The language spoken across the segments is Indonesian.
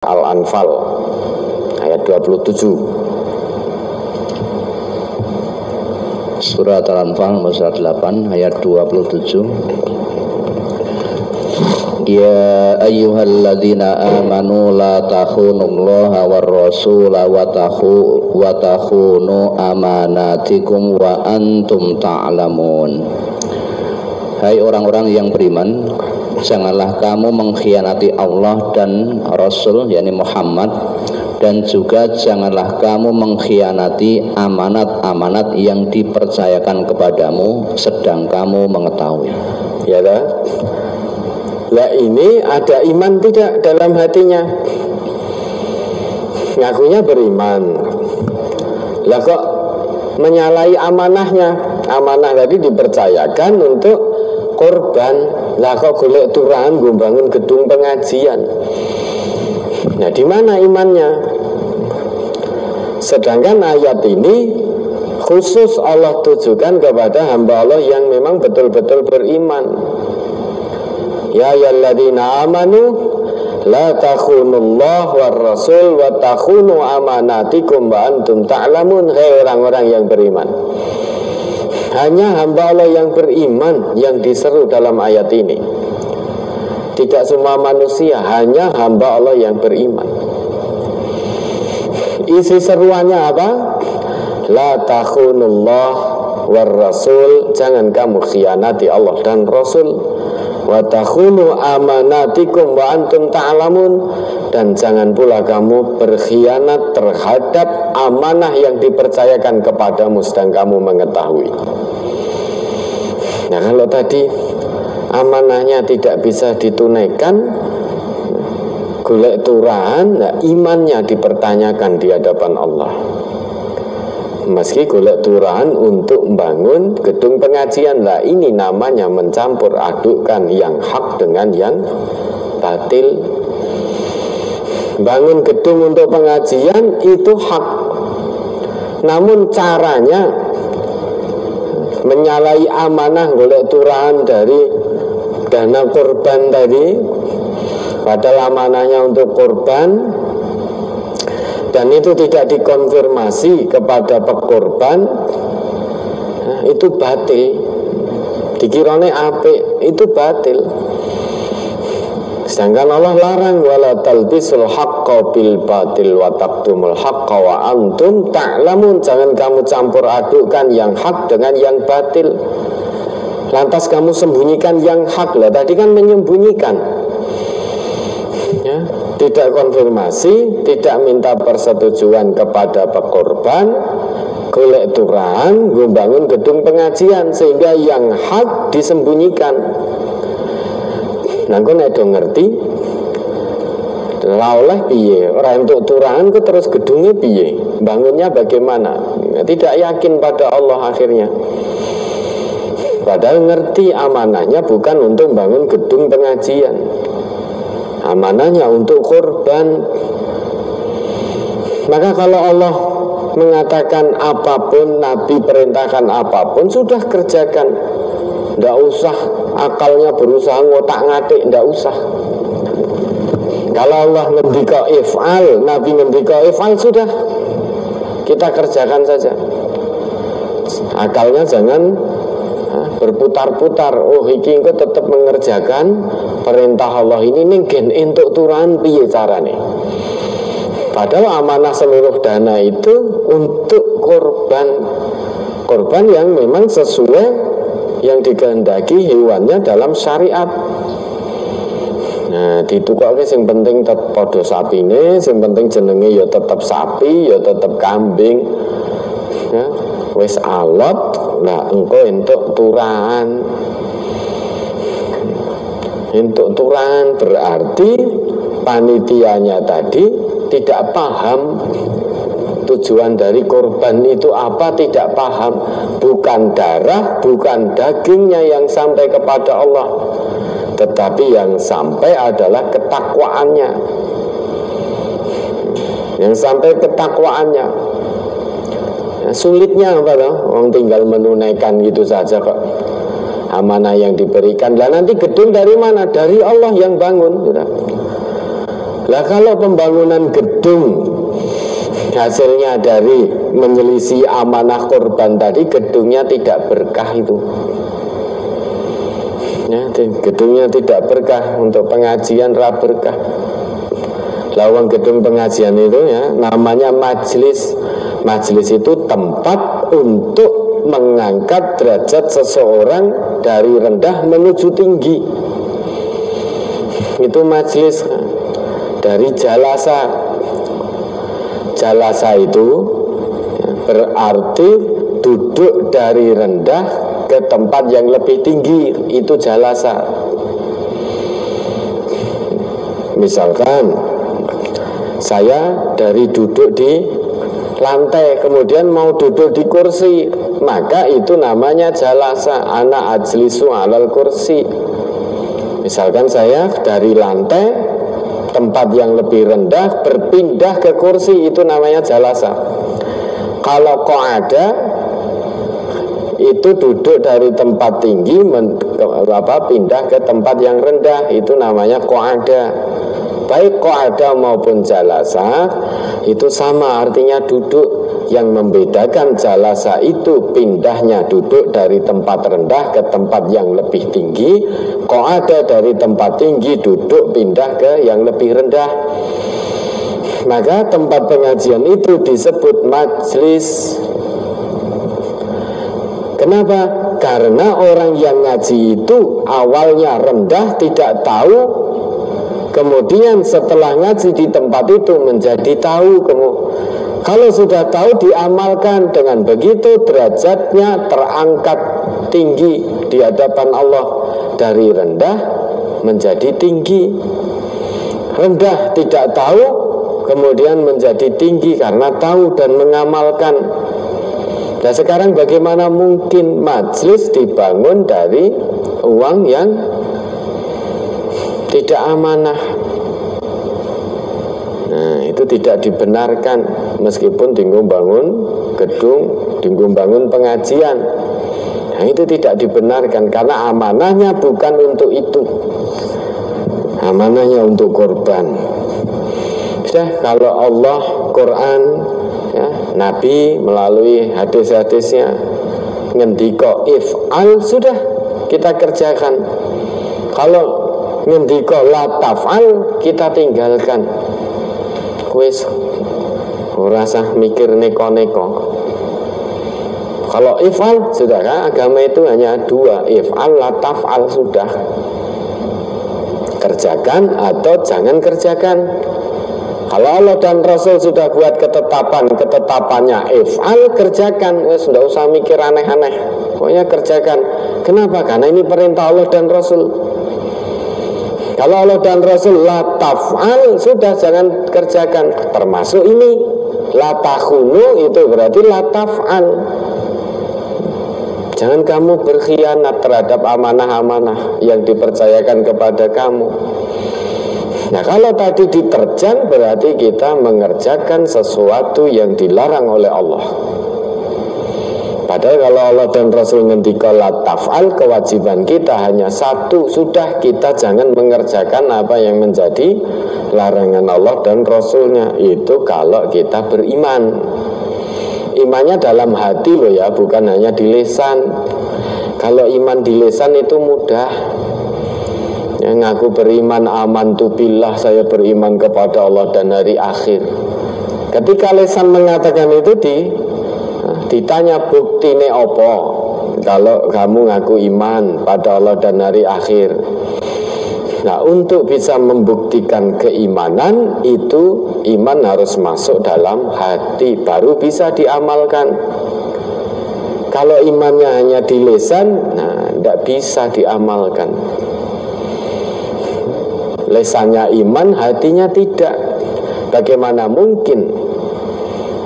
Al-Anfal ayat 27. Surat Al-Anfal surat 8 ayat 27. Ya ayyuhalladzina amanu la takhunullaha war rasula wa takhunu amanatikum wa antum ta'lamun. Hai orang-orang yang beriman, janganlah kamu mengkhianati Allah dan Rasul, yakni Muhammad, dan juga janganlah kamu mengkhianati amanat-amanat yang dipercayakan kepadamu sedang kamu mengetahui. Ya dah. Lah ini ada iman tidak dalam hatinya? Ngakunya beriman. Lah kok menyalahi amanahnya? Amanah tadi dipercayakan untuk korban. Lah kok golek turahan gue bangun gedung pengajian. Nah, di mana imannya? Sedangkan ayat ini khusus Allah tujukan kepada hamba Allah yang memang betul-betul beriman. Ya ayyuhalladzina amanu la takhunullah war rasul wa takhunu amanatikum wa antum ta'lamun. Hai orang-orang yang beriman. Hanya hamba Allah yang beriman yang diseru dalam ayat ini. Tidak semua manusia, hanya hamba Allah yang beriman. Isi seruannya apa? La takhunullah war rasul, jangan kamu khianati Allah dan Rasul. Wa takhunu amanatikum wa antum ta'lamun, dan jangan pula kamu berkhianat terhadap amanah yang dipercayakan kepadamu sedang kamu mengetahui. Nah, kalau tadi amanahnya tidak bisa ditunaikan, golek turahan, nah imannya dipertanyakan di hadapan Allah. Meski golek turahan untuk membangun gedung pengajian, lah ini namanya mencampur adukkan yang hak dengan yang batil. Bangun gedung untuk pengajian itu hak, namun caranya menyalahi amanah, golek turahan dari dana korban tadi, padahal amanahnya untuk korban, dan itu tidak dikonfirmasi kepada pekorban, nah, itu batil. Dikirane apik, itu batil. Sedangkan Allah larang, wala talbisul haqqo bil batil wa taqtumul haqqo wa antum ta'lamun. Jangan kamu campur adukkan yang hak dengan yang batil, lantas kamu sembunyikan yang hak. Lah tadi kan menyembunyikan, ya, tidak konfirmasi, tidak minta persetujuan kepada pekorban, golek turahan, membangun gedung pengajian, sehingga yang hak disembunyikan. Nah, kau nedo ngerti, lah oleh piye, orang untuk turahan ke terus gedungnya piye, bangunnya bagaimana? Nah, tidak yakin pada Allah akhirnya. Padahal ngerti amanahnya bukan untuk bangun gedung pengajian, amanahnya untuk korban. Maka kalau Allah mengatakan apapun, Nabi perintahkan apapun, sudah kerjakan. Tidak usah akalnya berusaha ngotak-ngatik, tidak usah. Kalau Allah ngendika if'al, Nabi ngendika if'al, sudah kita kerjakan saja. Akalnya jangan berputar-putar. Oh, iki engko tetap mengerjakan perintah Allah ini ningen entuk turahan piye carane. Padahal amanah seluruh dana itu untuk korban yang memang sesuai yang dikehendaki hewannya dalam syariat. Nah, ditukake sing penting tetep padha sapine, sing penting jenenge ya tetep sapi, ya tetep kambing. Ya, wis alot, nah engko entuk turahan. Entuk turahan berarti panitianya tadi tidak paham tujuan dari korban itu apa, tidak paham. Bukan darah, bukan dagingnya yang sampai kepada Allah, tetapi yang sampai adalah ketakwaannya. Yang sampai ketakwaannya. Nah, sulitnya apa toh? Orang tinggal menunaikan gitu saja kok. Amanah yang diberikan. Lah nanti gedung dari mana? Dari Allah yang bangun. Lah kalau pembangunan gedung hasilnya dari menyelisih amanah korban tadi, gedungnya tidak berkah itu. Ya, gedungnya tidak berkah, untuk pengajian ra berkah. Lawang gedung pengajian itu ya namanya majelis. Majelis itu tempat untuk mengangkat derajat seseorang dari rendah menuju tinggi. Itu majelis. Dari jalasa. Jalasa itu berarti duduk dari rendah ke tempat yang lebih tinggi. Itu jalasa. Misalkan saya dari duduk di lantai kemudian mau duduk di kursi, maka itu namanya jalasa. Ana ajlisu alal kursi. Misalkan saya dari lantai tempat yang lebih rendah berpindah ke kursi, itu namanya jalasa. Kalau qa'ada itu duduk dari tempat tinggi pindah ke tempat yang rendah, itu namanya qa'ada. Baik qa'ada maupun jalasa itu sama artinya duduk. Yang membedakan jalasa itu pindahnya duduk dari tempat rendah ke tempat yang lebih tinggi. Qa'ada dari tempat tinggi duduk pindah ke yang lebih rendah. Maka tempat pengajian itu disebut majlis. Kenapa? Karena orang yang ngaji itu awalnya rendah, tidak tahu, kemudian setelah ngaji di tempat itu menjadi tahu. Kalau sudah tahu diamalkan, dengan begitu derajatnya terangkat tinggi di hadapan Allah, dari rendah menjadi tinggi. Rendah tidak tahu kemudian menjadi tinggi karena tahu dan mengamalkan. Nah sekarang bagaimana mungkin majelis dibangun dari uang yang tidak amanah? Nah itu tidak dibenarkan, meskipun tinggung bangun gedung, tinggung bangun pengajian. Nah itu tidak dibenarkan karena amanahnya bukan untuk itu. Amanahnya untuk korban. Sudah, kalau Allah, Quran, ya, Nabi melalui hadis-hadisnya ngendika if'al, sudah kita kerjakan. Kalau ngendika la taf'al, kita tinggalkan. Wis ora usah mikir neko-neko. Kalau if'al sudah kan, agama itu hanya dua, if'al la taf'al, sudah. Kerjakan atau jangan kerjakan. Kalau Allah dan Rasul sudah buat ketetapannya if'al, kerjakan. Wis ndak usah mikir aneh-aneh. Pokoknya kerjakan. Kenapa? Karena ini perintah Allah dan Rasul. Kalau Allah dan Rasul la taf'al, sudah jangan kerjakan. Termasuk ini la takhunu, itu berarti la taf'al. Jangan kamu berkhianat terhadap amanah-amanah yang dipercayakan kepada kamu. Nah kalau tadi diterjang, berarti kita mengerjakan sesuatu yang dilarang oleh Allah. Padahal kalau Allah dan Rasul ngendika la taf'al, kewajiban kita hanya satu, sudah, kita jangan mengerjakan apa yang menjadi larangan Allah dan Rasulnya. Itu kalau kita beriman. Imannya dalam hati loh ya, bukan hanya di lisan. Kalau iman di lisan itu mudah. Ya, ngaku beriman, amantu billah, saya beriman kepada Allah dan hari akhir. Ketika lisan mengatakan itu, ditanya buktine apa kalau kamu ngaku iman pada Allah dan hari akhir. Nah untuk bisa membuktikan keimanan itu, iman harus masuk dalam hati, baru bisa diamalkan. Kalau imannya hanya di lisan, nah tidak bisa diamalkan. Lisannya iman, hatinya tidak. Bagaimana mungkin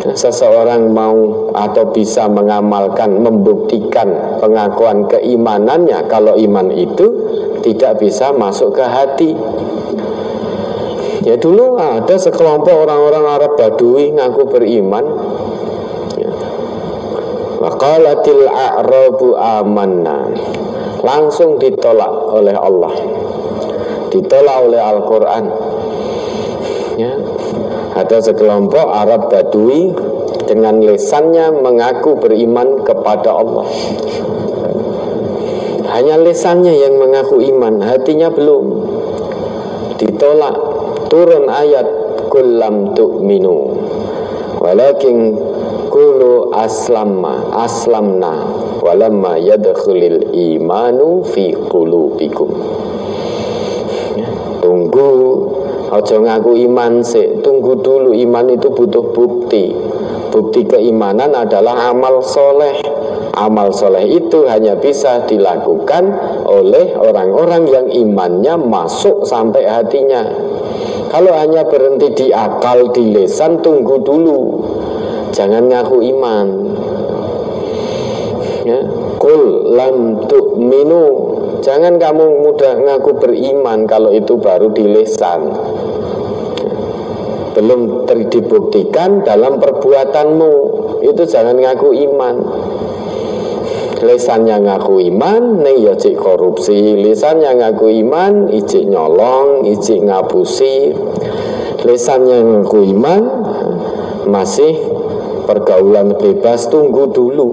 seseorang mau atau bisa mengamalkan, membuktikan pengakuan keimanannya kalau iman itu tidak bisa masuk ke hati? Ya dulu ada sekelompok orang-orang Arab Badui ngaku beriman, ya. Wa qalatil a'rabu amanna, langsung ditolak oleh Allah, ditolak oleh Al-Quran. Ya, ada sekelompok Arab Badui dengan lisannya mengaku beriman kepada Allah. Hanya lisannya yang mengaku iman, hatinya belum. Ditolak, turun ayat kullam tu'minu walakin qulu aslamna walamma yadkhulil imanu fi qulubikum. Tunggu, aja ngaku iman sih, tunggu dulu. Iman itu butuh bukti. Bukti keimanan adalah amal soleh. Amal soleh itu hanya bisa dilakukan oleh orang-orang yang imannya masuk sampai hatinya. Kalau hanya berhenti di akal, di lisan, tunggu dulu, jangan ngaku iman. Ya, qul lam tu'minu, jangan kamu mudah ngaku beriman kalau itu baru di lisan, belum dibuktikan dalam perbuatanmu. Itu jangan ngaku iman. Lisannya ngaku iman, nih ya cik korupsi. Lisannya ngaku iman, ijik nyolong, ijik ngapusi. Lisannya ngaku iman, masih pergaulan bebas, tunggu dulu.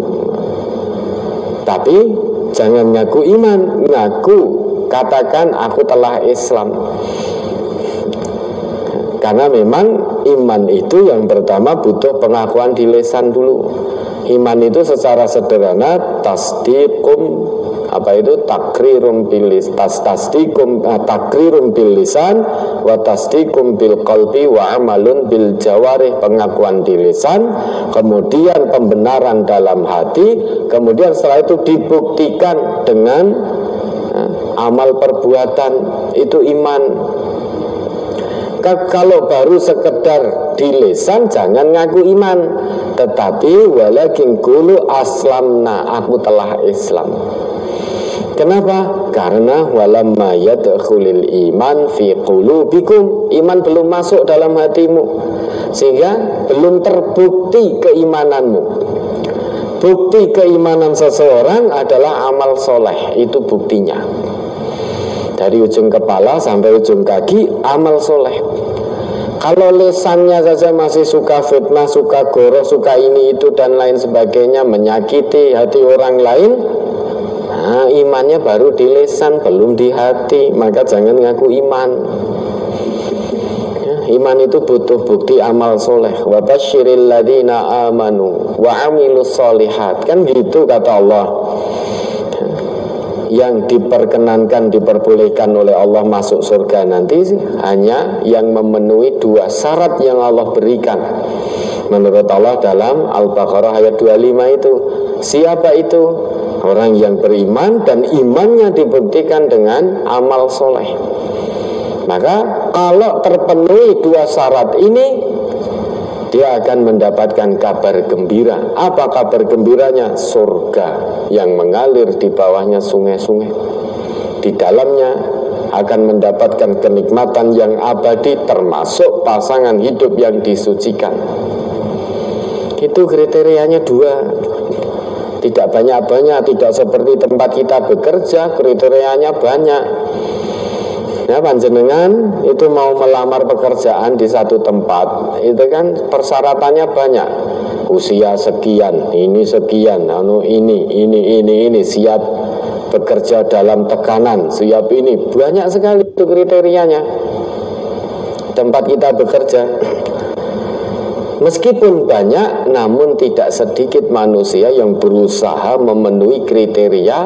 Tapi jangan ngaku iman, ngaku, katakan aku telah Islam. Karena memang iman itu yang pertama butuh pengakuan di lisan dulu. Iman itu secara sederhana tasdiqum, takrirum bil lisan wa tasdiqum bil qalbi wa amalun bil jawarih, pengakuan di lisan, kemudian pembenaran dalam hati, kemudian setelah itu dibuktikan dengan amal perbuatan. Itu iman. Kalau baru sekedar di lisan jangan ngaku iman, tetapi walakin qulu aslamna, aku telah Islam. Kenapa? Karena walamma yadkhulil iman fi qulubikum, iman belum masuk dalam hatimu, sehingga belum terbukti keimananmu. Bukti keimanan seseorang adalah amal soleh, itu buktinya. Dari ujung kepala sampai ujung kaki amal soleh. Kalau lisannya saja masih suka fitnah, suka goroh, suka ini itu dan lain sebagainya, menyakiti hati orang lain, nah, imannya baru di lisan, belum di hati. Maka jangan ngaku iman. Ya, iman itu butuh bukti amal soleh. Wa basyiril ladina amanu wa amilus solihat. Kan gitu kata Allah. Yang diperkenankan, diperbolehkan oleh Allah masuk surga nanti hanya yang memenuhi dua syarat yang Allah berikan menurut Allah dalam Al-Baqarah ayat 25 itu. Siapa itu? Orang yang beriman dan imannya dibuktikan dengan amal soleh. Maka kalau terpenuhi dua syarat ini, dia akan mendapatkan kabar gembira. Apa kabar gembiranya? Surga yang mengalir di bawahnya sungai-sungai. Di dalamnya akan mendapatkan kenikmatan yang abadi, termasuk pasangan hidup yang disucikan. Itu kriterianya dua. Tidak banyak-banyak, tidak seperti tempat kita bekerja, kriterianya banyak. Ya, panjenengan itu mau melamar pekerjaan di satu tempat, itu kan persyaratannya banyak. Usia sekian, ini sekian, ini siap bekerja dalam tekanan, siap ini, banyak sekali itu kriterianya. Tempat kita bekerja, meskipun banyak, namun tidak sedikit manusia yang berusaha memenuhi kriteria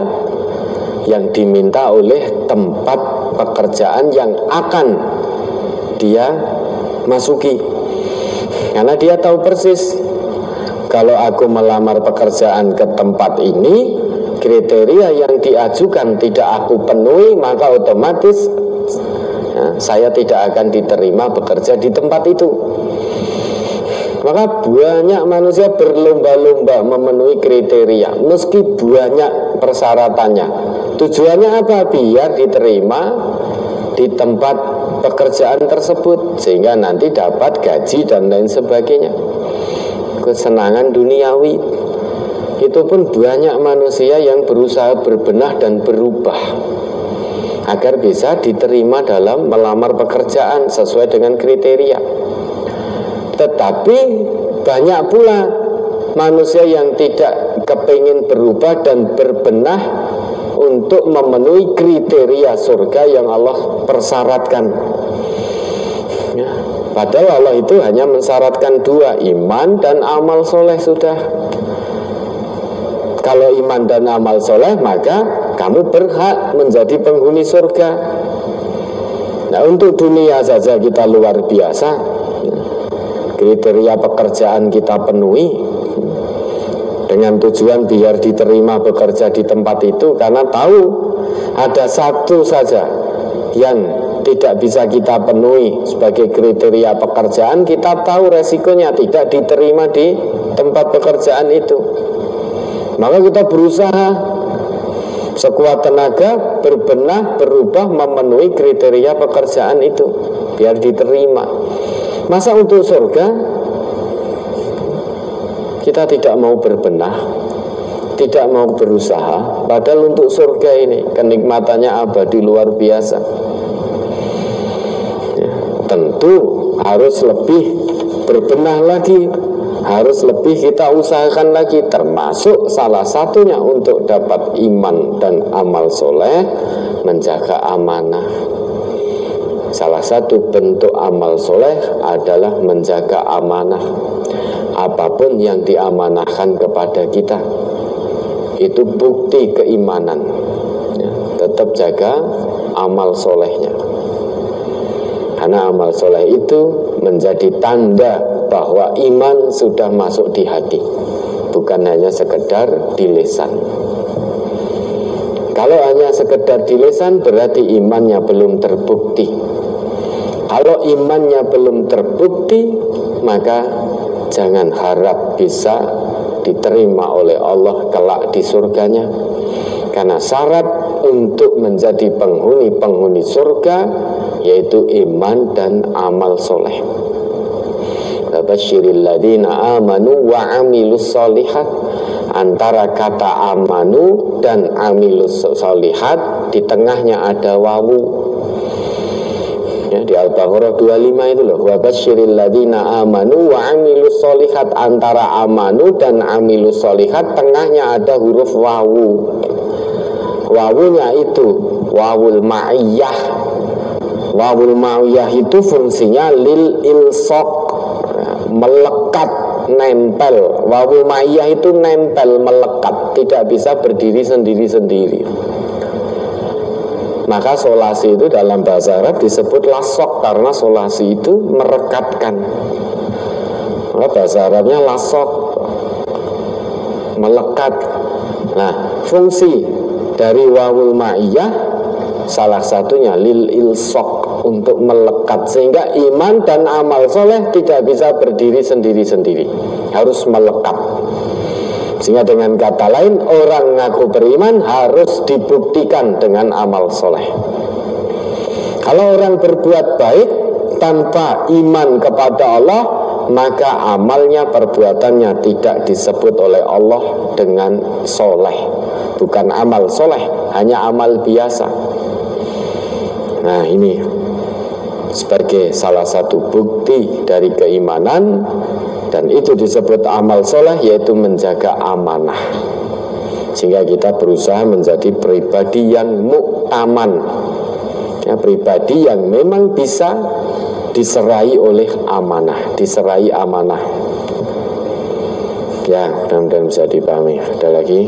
yang diminta oleh tempat pekerjaan yang akan dia masuki. Karena dia tahu persis, kalau aku melamar pekerjaan ke tempat ini, kriteria yang diajukan tidak aku penuhi, maka otomatis saya tidak akan diterima bekerja di tempat itu. Maka banyak manusia berlomba-lomba memenuhi kriteria, meski banyak persyaratannya. Tujuannya apa? Biar diterima di tempat pekerjaan tersebut, sehingga nanti dapat gaji dan lain sebagainya. Kesenangan duniawi. Itu pun banyak manusia yang berusaha berbenah dan berubah. agar bisa diterima dalam melamar pekerjaan sesuai dengan kriteria. Tetapi banyak pula manusia yang tidak kepingin berubah dan berbenah untuk memenuhi kriteria surga yang Allah persyaratkan. Ya, padahal Allah itu hanya mensyaratkan dua, iman dan amal soleh sudah. Kalau iman dan amal soleh, maka kamu berhak menjadi penghuni surga. Nah, untuk dunia saja kita luar biasa, kriteria pekerjaan kita penuhi dengan tujuan biar diterima bekerja di tempat itu, karena tahu ada satu saja yang tidak bisa kita penuhi sebagai kriteria pekerjaan, kita tahu resikonya tidak diterima di tempat pekerjaan itu. Maka kita berusaha sekuat tenaga berbenah, berubah, memenuhi kriteria pekerjaan itu biar diterima. Masa untuk surga kita tidak mau berbenah, tidak mau berusaha, padahal untuk surga ini kenikmatannya abadi luar biasa. Ya, tentu harus lebih berbenah lagi, harus lebih kita usahakan lagi, termasuk salah satunya untuk dapat iman dan amal soleh, menjaga amanah. Salah satu bentuk amal soleh adalah menjaga amanah. Apapun yang diamanahkan kepada kita, itu bukti keimanan. Ya, tetap jaga amal solehnya, karena amal soleh itu menjadi tanda bahwa iman sudah masuk di hati, bukan hanya sekedar di lisan. Kalau hanya sekedar di lisan, berarti imannya belum terbukti. Kalau imannya belum terbukti, maka jangan harap bisa diterima oleh Allah kelak di surganya. Karena syarat untuk menjadi penghuni surga yaitu iman dan amal soleh. Basyiril ladzina amanu wa amilus solihat. Antara kata amanu dan amilus solihat di tengahnya ada wawu. Ya, di Al-Baqarah 25 itu loh, wa basyiril ladzina amanu wa amilus solihat. Antara amanu dan amilus solihat tengahnya ada huruf wawu. Wawunya itu wawul ma'iyah. Wawul ma'iyah itu fungsinya lil ilsaq, melekat, nempel. Wawul ma'iyah itu nempel, melekat, tidak bisa berdiri sendiri-sendiri. Maka solasi itu dalam bahasa Arab disebut lasok, karena solasi itu merekatkan. Maka bahasa Arabnya lasok, melekat. Nah, fungsi dari wawul ma'iyah salah satunya lil ilsok, untuk melekat, sehingga iman dan amal soleh tidak bisa berdiri sendiri-sendiri, harus melekat. Sehingga dengan kata lain, orang ngaku beriman harus dibuktikan dengan amal soleh. Kalau orang berbuat baik tanpa iman kepada Allah, maka amalnya, perbuatannya tidak disebut oleh Allah dengan soleh. Bukan amal soleh, hanya amal biasa. Nah, ini sebagai salah satu bukti dari keimanan. Dan itu disebut amal soleh, yaitu menjaga amanah. Sehingga kita berusaha menjadi pribadi yang muktaman, ya, pribadi yang memang bisa diserai oleh amanah, diserai amanah. Ya, mudah-mudahan bisa dipahami. Ada lagi?